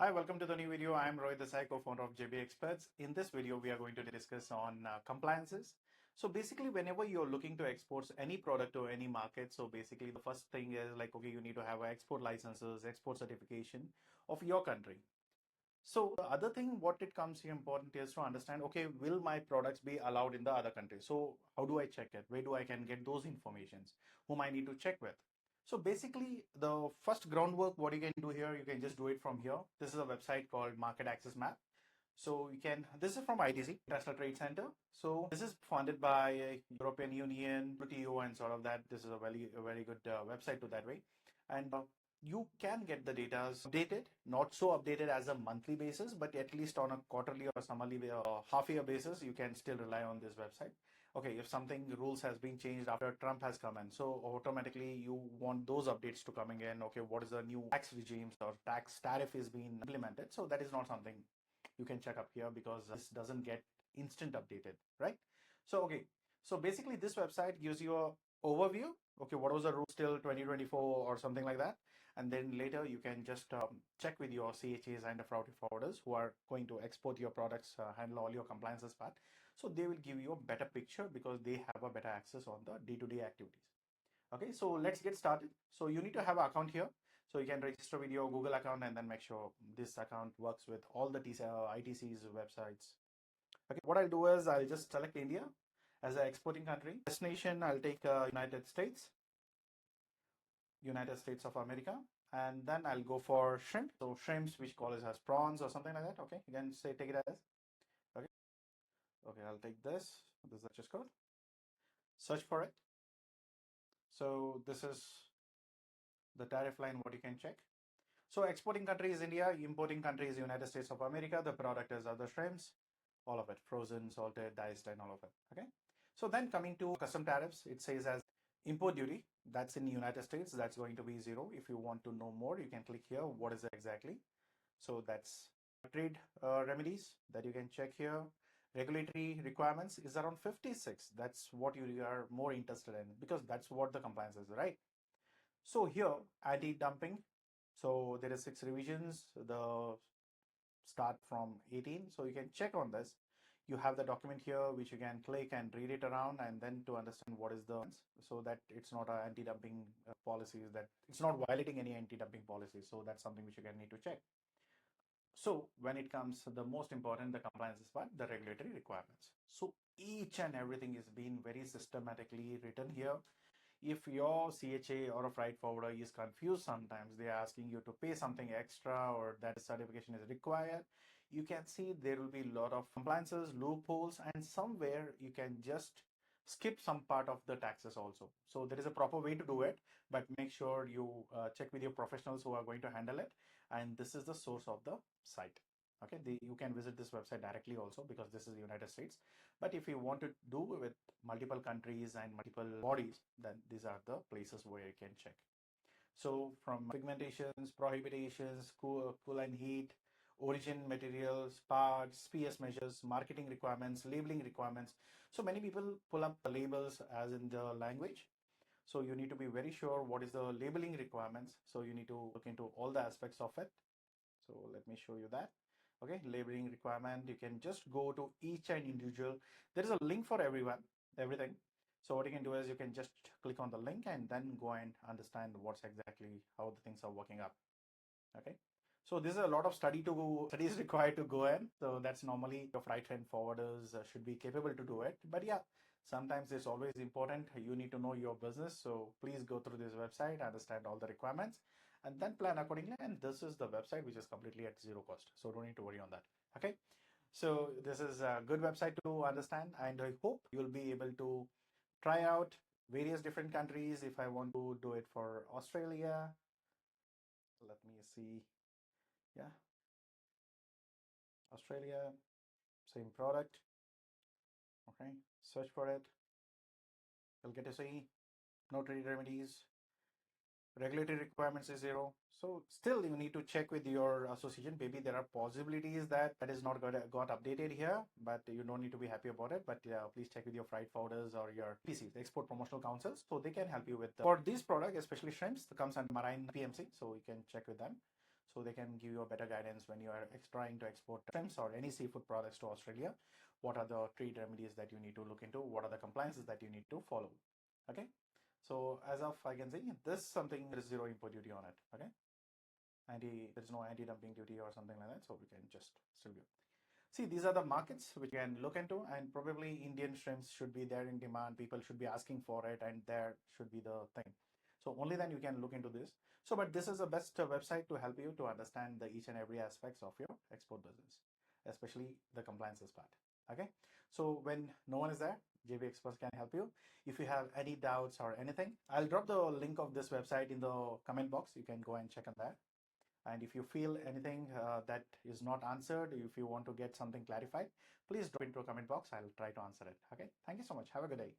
Hi, welcome to the new video. I'm Rohit, Desai, co-founder of JB Experts. In this video, we are going to discuss on compliances. So basically, whenever you're looking to export any product to any market, so basically the first thing is like, okay, you need to have export licenses, export certification of your country. So the other thing, what it comes here important is to understand, okay, will my products be allowed in the other country? So how do I check it? Where do I can get those informations? Whom I need to check with? So basically, the first groundwork, what you can do here, you can just do it from here. This is a website called Market Access Map. So you can, this is from ITC, International Trade Center. So this is funded by European Union, WTO, and sort of that. This is a very good website to that way. And you can get the data updated, not so updated as a monthly basis, but at least on a quarterly or half year basis, you can still rely on this website. Okay, if something rules has been changed after Trump has come in, so automatically you want those updates to coming in. Okay, what is the new tax regimes or tax tariff is being implemented? So that is not something you can check up here because this doesn't get instant updated, right? So okay, so basically this website gives you a overview. Okay, what was the rules till 2024 or something like that, and then later you can just check with your CHAs and the forwarders who are going to export your products, handle all your compliances part. So they will give you a better picture because they have a better access on the day-to-day activities. Okay, so let's get started. So you need to have an account here. So you can register with your Google account and then make sure this account works with all the ITC's websites. Okay, what I'll do is I'll just select India as an exporting country. Destination, I'll take United States of America. And then I'll go for shrimp. So shrimps, which call it as prawns or something like that. Okay, you can say take it as. Okay, okay, I'll take this. This is the just code. Search for it. So this is the tariff line, what you can check. So exporting country is India, importing country is United States of America. The product is other shrimps, all of it, frozen, salted, diced, and all of it. Okay. So then coming to custom tariffs, it says as import duty. That's in the United States. That's going to be 0. If you want to know more, you can click here. What is it exactly? So that's trade remedies that you can check here. Regulatory requirements is around 56. That's what you are more interested in because that's what the compliance is, right? So here, anti-dumping. So there is 6 revisions. The start from 18. So you can check on this. You have the document here, which you can click and read it around, and then to understand what is the so that it's not an anti-dumping policies, that it's not violating any anti-dumping policies. So that's something which you can need to check. So when it comes to the most important, the compliance is part, the regulatory requirements. So each and everything is being very systematically written here. If your CHA or a freight forwarder is confused, sometimes they're asking you to pay something extra or that certification is required, you can see there will be a lot of compliances, loopholes, and somewhere you can just skip some part of the taxes also. So there is a proper way to do it, but make sure you check with your professionals who are going to handle it. And this is the source of the site. Okay, you can visit this website directly also because this is the United States. But if you want to do with multiple countries and multiple bodies, then these are the places where you can check. So from pigmentations, prohibitions, cool and heat, origin materials, parts, PS measures, marketing requirements, labeling requirements. So many people pull up the labels as in the language. So you need to be very sure what is the labeling requirements. So you need to look into all the aspects of it. So let me show you that. Okay, labeling requirement, you can just go to each and individual. There is a link for everything. So what you can do is you can just click on the link and then go and understand what's exactly how the things are working up. Okay, so this is a lot of studies required to go in. So that's normally your freight and forwarders should be capable to do it. But yeah, sometimes it's always important. You need to know your business. So please go through this website, understand all the requirements, and then plan accordingly. And this is the website which is completely at 0 cost. So don't need to worry on that. Okay. So this is a good website to understand, and I hope you'll be able to try out various different countries. If I want to do it for Australia, let me see. Yeah, Australia, same product. Okay, search for it. You'll get to see no trade remedies. Regulatory requirements is 0. So still you need to check with your association. Maybe there are possibilities that is not got updated here, but you don't need to be happy about it. But please check with your freight forwarders or your PCs, export promotional councils, so they can help you with for this product, especially shrimps. That comes under marine PMC, so you can check with them. so they can give you a better guidance when you are trying to export shrimps or any seafood products to Australia. What are the trade remedies that you need to look into? What are the compliances that you need to follow? Okay. So as of I can see, this something there is zero import duty on it. Okay. There's no anti-dumping duty or something like that. So we can just still go. See, these are the markets which you can look into, and probably Indian shrimps should be there in demand. People should be asking for it, and there should be the thing. So only then you can look into this. So, but this is the best website to help you to understand the each and every aspects of your export business, especially the compliances part. Okay. So when no one is there, JB Experts can help you. If you have any doubts or anything, I'll drop the link of this website in the comment box. You can go and check on that. And if you feel anything that is not answered, if you want to get something clarified, please drop into a comment box. I'll try to answer it. Okay. Thank you so much. Have a good day.